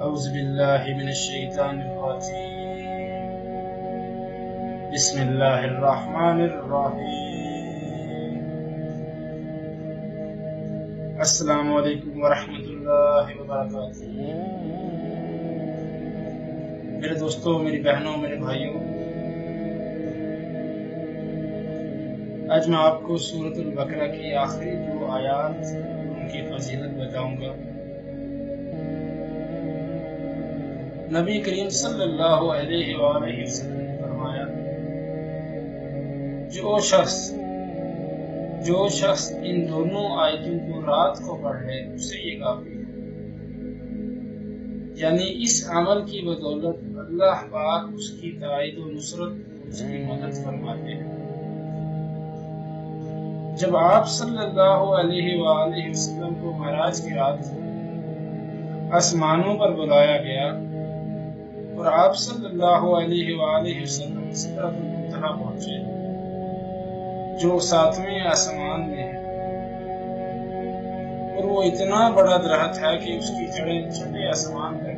اعوذ باللہ من الشیطان الرجیم بسم اللہ الرحمن الرحیم السلام علیکم ورحمۃ اللہ وبرکاتہ۔ میرے دوستوں، میری بہنوں، میرے بھائیوں، آج میں آپ کو سورۃ البقرہ کی آخری 2 آیات ان کی فضیلت بتاؤں گا۔ نبی کریم صلی اللہ علیہ وآلہ وسلم نے فرمایا، جو شخص ان دونوں آیتوں کو رات کو پڑھے اسے یہ کافی ہے، یعنی اس عمل کی بدولت اللہ پاک اس کی تائید و نصرت، اس کی مدد فرماتے ہیں۔ جب آپ صلی اللہ علیہ وآلہ وسلم کو معراج کی رات آسمانوں پر بلایا گیا اور آپ صلی اللہ علیہ وآلہ وسلم سدرۃ المنتہا پہنچے جو 7ویں آسمان میں ہے، اور وہ اتنا بڑا درخت ہے کہ اس کی جڑیں 6 آسمان تک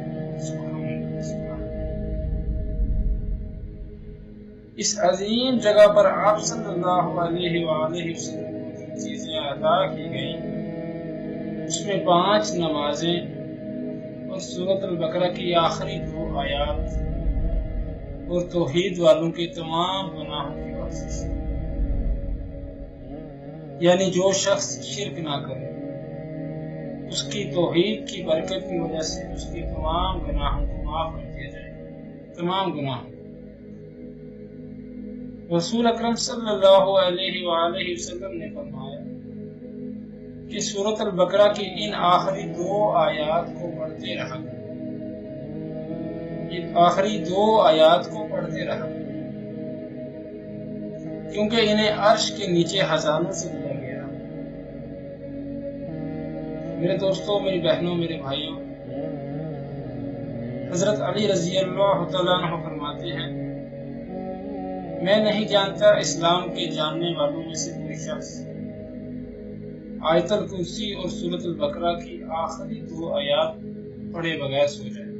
اس عظیم جگہ پر آپ صلی اللہ علیہ وآلہ وسلم کو جو چیزیں عطا کی گئیں اس میں 5 نمازیں اور سورۃ البقرہ کی آخری 2 آیات اور توحید والوں کے تمام گناہوں کی بخشش، یعنی جو شخص شرک نہ کرے اس کی توحید کی برکت کی وجہ سے اس کی تمام گناہوں کو معاف کر دیا جائے، تمام گناہوں۔ رسول اکرم صلی اللہ علیہ وآلہ وسلم نے فرمایا کہ سورۃ البقرہ کی ان آخری 2 آیات کو پڑھتے رہا، آخری 2 آیات کو پڑھتے رہا، کیونکہ انہیں عرش کے نیچے خزانوں سے دیا گیا۔ میرے دوستوں، میری بہنوں، میرے بھائیوں، حضرت علی رضی اللہ تعالیٰ عنہ فرماتے ہیں، میں نہیں جانتا اسلام کے جاننے والوں میں سے کوئی شخص آیت الکرسی اور سورۃ البقرہ کی آخری 2 آیات پڑھے بغیر سو جائے۔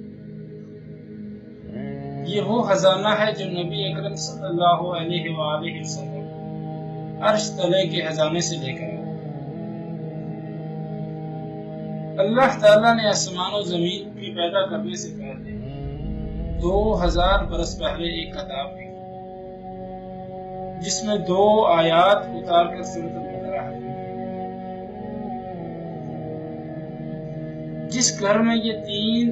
یہ وہ خزانہ ہے جو نبی اکرم صلی اللہ علیہ وآلہ وسلم عرش تلے کے خزانے سے لے کر آئے۔ اللہ تعالیٰ نے آسمان و زمین کی پیدا کرنے سے پہلے 2000 برس پہلے ایک کتاب لکھی جس میں 2 آیات اتار کر سورۃ البقرہ ہے۔ جس گھر میں یہ 3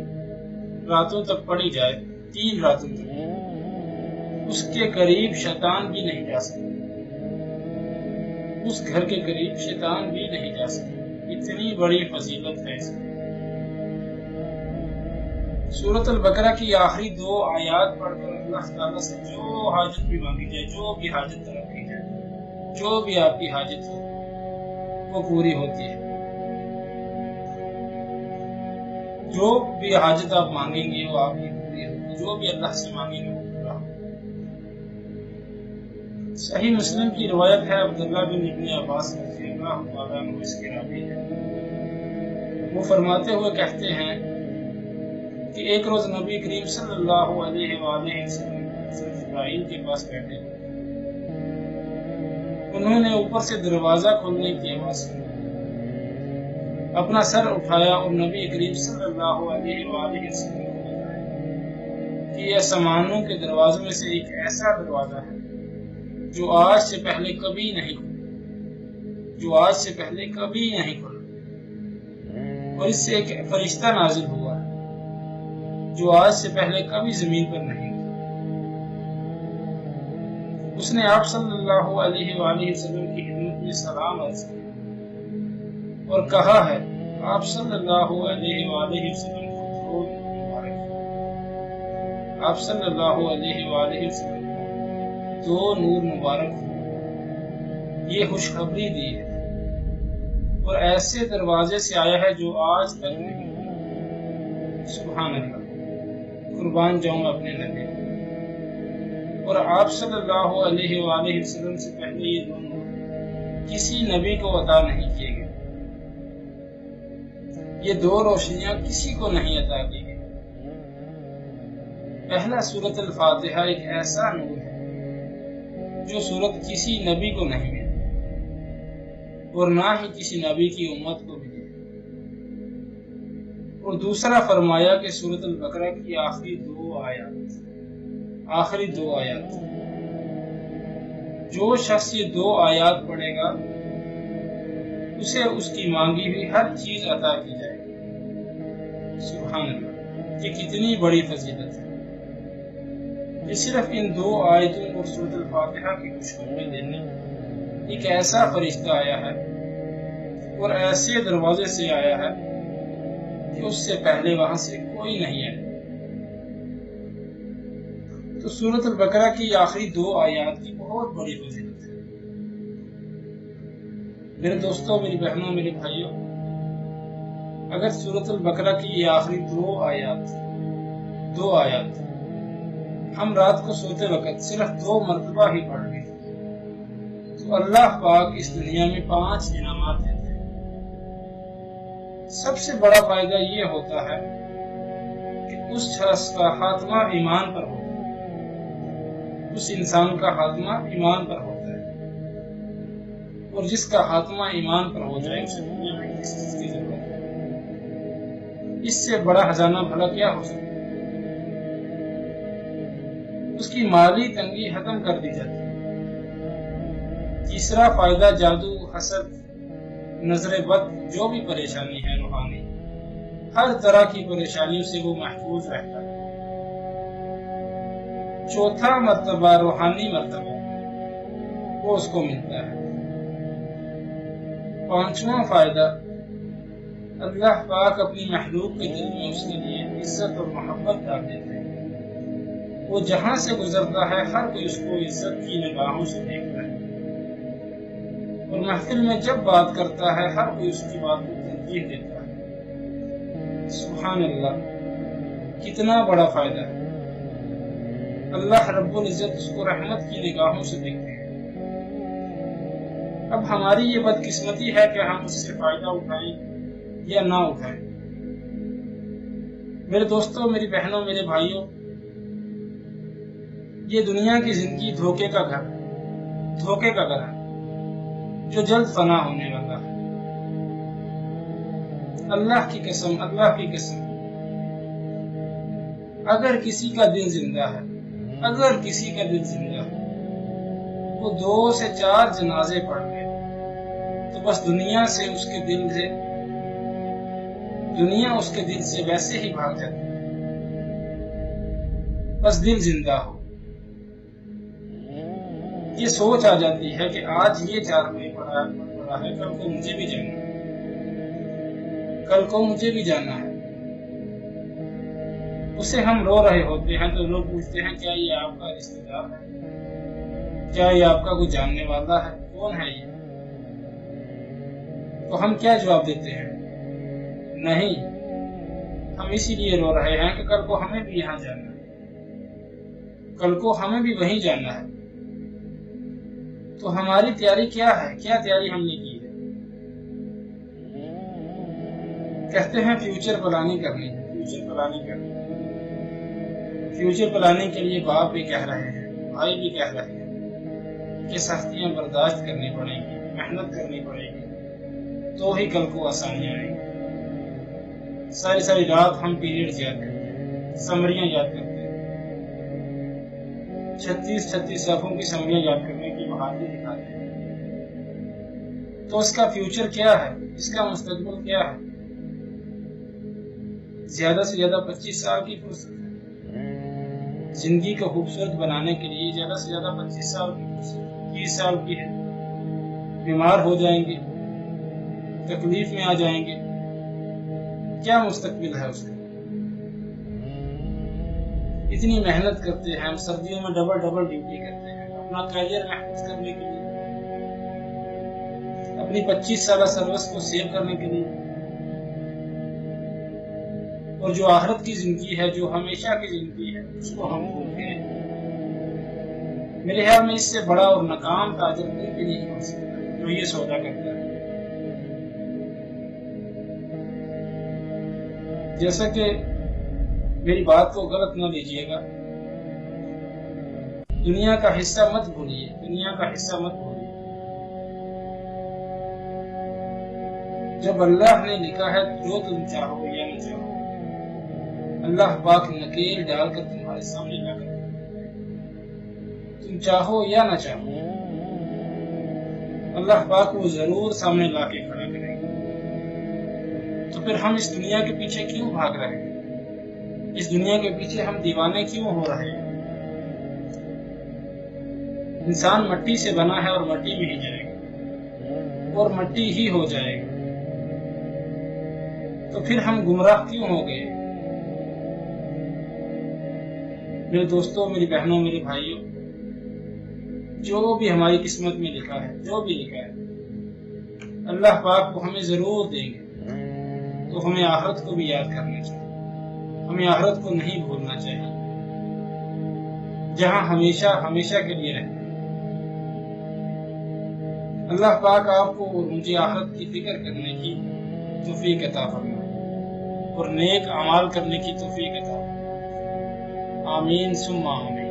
راتوں تک پڑھی جائے، 3 راتوں تک، اس کے قریب شیطان بھی نہیں جا سکتا، اس گھر کے قریب شیطان بھی نہیں جا سکتا۔ اتنی بڑی فضیلت ہے اس میں۔ سورۃ البقرہ کی آخری 2 آیات پڑھ کر اللہ تعالیٰ سے جو حاجت بھی مانگی جائے، جو بھی حاجت طلب کی جائے، جو بھی آپ کی حاجت ہو وہ پوری ہوتی ہے۔ جو بھی حاجت آپ مانگیں گے وہ آپ کی پوری ہوگی، جو بھی اللہ سے مانگیں گے وہ پورا ہوگا۔ صحیح مسلم کی روایت ہے، عبداللہ بن ابن عباس رضی اللہ تعالیٰ عنہ اس کے راوی ہے، وہ فرماتے ہوئے کہتے ہیں کہ ایک روز نبی کریم صلی اللہ علیہ وآلہ وسلم جبرائیل کے پاس بیٹھے، انہوں نے اوپر سے دروازہ کھولنے کی آواز سنی، اپنا سر اٹھایا اور نبی کریم صلی اللہ علیہ وآلہ وسلم کو بتایا کہ یہ آسمانوں کے دروازوں میں سے ایک ایسا دروازہ ہے جو آج سے پہلے کبھی نہیں کھلا، اور اس سے ایک فرشتہ نازل ہوا ہے جو آج سے پہلے کبھی زمین پر نہیں تھا۔ اس نے آپ صلی اللہ علیہ وآلہ وسلم کی خدمت میں سلام عرض کیا اور کہا ہے، آپ صلی اللہ علیہ وآلہ وسلم کو درود مبارک، آپ صلی اللہ علیہ وآلہ وسلم کو 2 نور مبارک ہو، یہ خوشخبری دی ہے اور ایسے دروازے سے آیا ہے جو آج تک نہیں۔ سبحان اللہ، قربان جاؤں اپنے نبی، اور آپ صلی اللہ علیہ وآلہ وسلم سے پہلے یہ دونوں کسی نبی کو عطا نہیں کیے گئے، یہ 2 روشنیاں کسی کو نہیں عطا کی گئی۔ پہلا سورۃ الفاتحہ ایک ایسا نور ہے جو سورت کسی نبی کو نہیں ملی اور نہ ہی کسی نبی کی امت کو ملی۔ اور دوسرا فرمایا کہ سورۃ البقرہ کی آخری دو آیات جو شخص یہ 2 آیات پڑھے گا اسے اس کی مانگی ہوئی ہر چیز عطا کی جائے گی۔ سبحان اللہ، یہ کتنی بڑی فضیلت ہے کہ صرف ان 2 آیتوں اور سورۃ الفاتحہ کی خوشخبری دینے ایک ایسا فرشتہ آیا ہے اور ایسے دروازے سے آیا ہے کہ اس سے پہلے وہاں سے کوئی نہیں آیا۔ تو سورۃ البقرہ کی آخری 2 آیات کی بہت بڑی فضیلت ہے۔ میرے دوستوں، میری بہنوں، میرے بھائیوں، اگر سورۃ البقرہ کی یہ آخری 2 آیات ہم رات کو سوتے وقت صرف 2 مرتبہ ہی پڑھ لیں تو اللہ پاک اس دنیا میں 5 انعامات دیتے ہیں۔ سب سے بڑا فائدہ یہ ہوتا ہے کہ اس شخص کا خاتمہ ایمان پر ہوتا ہے، اس انسان کا خاتمہ ایمان پر ہوتا ہے، اور جس کا خاتمہ ایمان پر ہو جائے اسے دنیا میں کسی چیز کی ضرورت ہے۔ اس سے بڑا خزانہ بھلا کیا ہو سکتا ہے؟ اس کی مالی تنگی ختم کر دی جاتی ہے۔ تیسرا فائدہ جادو، حسد، نظر بد، جو بھی پریشانی ہے روحانی، ہر طرح کی پریشانیوں سے وہ محفوظ رہتا ہے۔ چوتھا مرتبہ، روحانی مرتبہ، وہ اس کو ملتا ہے۔ 5واں فائدہ، اللہ پاک اپنی محبوب کے دل میں اس کے لیے عزت اور محبت ڈال دیتے ہیں۔ وہ جہاں سے گزرتا ہے ہر کوئی اس کو عزت کی نگاہوں سے دیکھتا ہے، اور محفل میں جب بات کرتا ہے ہر کوئی اس کی بات کو ترجیح دیتا ہے۔ سبحان اللہ، کتنا بڑا فائدہ ہے۔ اللہ رب العزت اس کو رحمت کی نگاہوں سے دیکھتے ہیں۔ اب ہماری یہ بدقسمتی ہے کہ ہم اس سے فائدہ اٹھائیں یا نہ اٹھائیں۔ میرے دوستوں، میری بہنوں، میرے بھائیوں، یہ دنیا کی زندگی دھوکے کا گھر ہے جو جلد فنا ہونے والا ہے۔ اللہ کی قسم، اگر کسی کا دل زندہ ہے، وہ 2 سے 4 جنازے پڑھ لے تو بس دنیا اس کے دل سے ویسے ہی بھاگ جاتی ہے، بس دل زندہ ہو۔ یہ سوچ آ جاتی ہے کہ آج یہ 4 روپے پڑا ہے، کل کو مجھے بھی جانا ہے۔ اسے ہم رو رہے ہوتے ہیں تو لوگ پوچھتے ہیں کیا یہ آپ کا رشتہ دار ہے؟ کیا یہ آپ کا کوئی جاننے والا ہے؟ کون ہے یہ؟ تو ہم کیا جواب دیتے ہیں؟ نہیں، ہم اسی لیے رو رہے ہیں کہ کل کو ہمیں بھی یہاں جانا ہے، کل کو ہمیں بھی وہیں جانا ہے۔ تو ہماری تیاری کیا ہے؟ کیا تیاری ہم نے کی ہے؟ کہتے ہیں فیوچر پلاننگ کرنی ہے۔ فیوچر پلاننگ کے لیے باپ بھی کہہ رہے ہیں، بھائی بھی کہہ رہے ہیں کہ سختیاں برداشت کرنی پڑیں گی، محنت کرنی پڑے گی، تو ہی کل کو آسانیاں آئیں گی۔ ساری رات ہم پیریڈ یاد کرتے ہیں، سمریاں یاد کرتے ہیں، 36 صفحوں کی سمریاں یاد کرنے کی بہادری دکھاتے ہیں۔ تو اس کا فیوچر کیا ہے؟ اس کا مستقبل کیا ہے؟ زیادہ سے زیادہ 25 سال کی فرصت ہے۔ زندگی کو خوبصورت بنانے کے لیے زیادہ سے زیادہ 25 سال کی فرصت، 30 سال کی ہے۔ بیمار ہو جائیں گے، تکلیف میں آ جائیں گے، کیا مستقبل ہے اس کا؟ اتنی محنت کرتے ہیں ہم، سردیوں میں ڈبل ڈیوٹی کرتے ہیں اپنا کیریئر محفوظ کرنے کے لیے، اپنی 25 سالہ سروس کو سیو کرنے کے لیے، اور جو آخرت کی زندگی ہے، جو ہمیشہ کی زندگی ہے، اس کو ہم بھولتے ہیں۔ میرے خیال میں اس سے بڑا اور ناکام تاجر کوئی بھی نہیں ہو سکتا جو یہ سودا کرتا ہے۔ جیسا کہ میری بات کو غلط نہ لیجیے گا، دنیا کا حصہ مت بھولیے، دنیا کا حصہ مت بھولیے۔ جب اللہ نے لکھا ہے جو تم چاہو یا نہ چاہو، اللہ پاک نکیل ڈال کر تمہارے سامنے لا کر تم چاہو یا نہ چاہو، اللہ پاک وہ ضرور سامنے لا کے کھڑا کرے گا۔ تو پھر ہم اس دنیا کے پیچھے کیوں بھاگ رہے ہیں؟ اس دنیا کے پیچھے ہم دیوانے کیوں ہو رہے ہیں؟ انسان مٹی سے بنا ہے اور مٹی میں ہی جائے گا اور مٹی ہی ہو جائے گا، تو پھر ہم گمراہ کیوں ہو گئے؟ میرے دوستوں، میری بہنوں، میرے بھائیوں، جو بھی ہماری قسمت میں لکھا ہے، جو بھی لکھا ہے، اللہ پاک کو ہمیں ضرور دیں گے۔ تو ہمیں آخرت کو بھی یاد کرنا چاہیے، ہمیں آخرت کو نہیں بھولنا چاہیے، جہاں ہمیشہ ہمیشہ کے لیے رہے۔ اللہ پاک آپ کو اور مجھے آخرت کی فکر کرنے کی توفیق عطا فرمائے اور نیک اعمال کرنے کی توفیق عطا فرمائے۔ آمین ثم آمین۔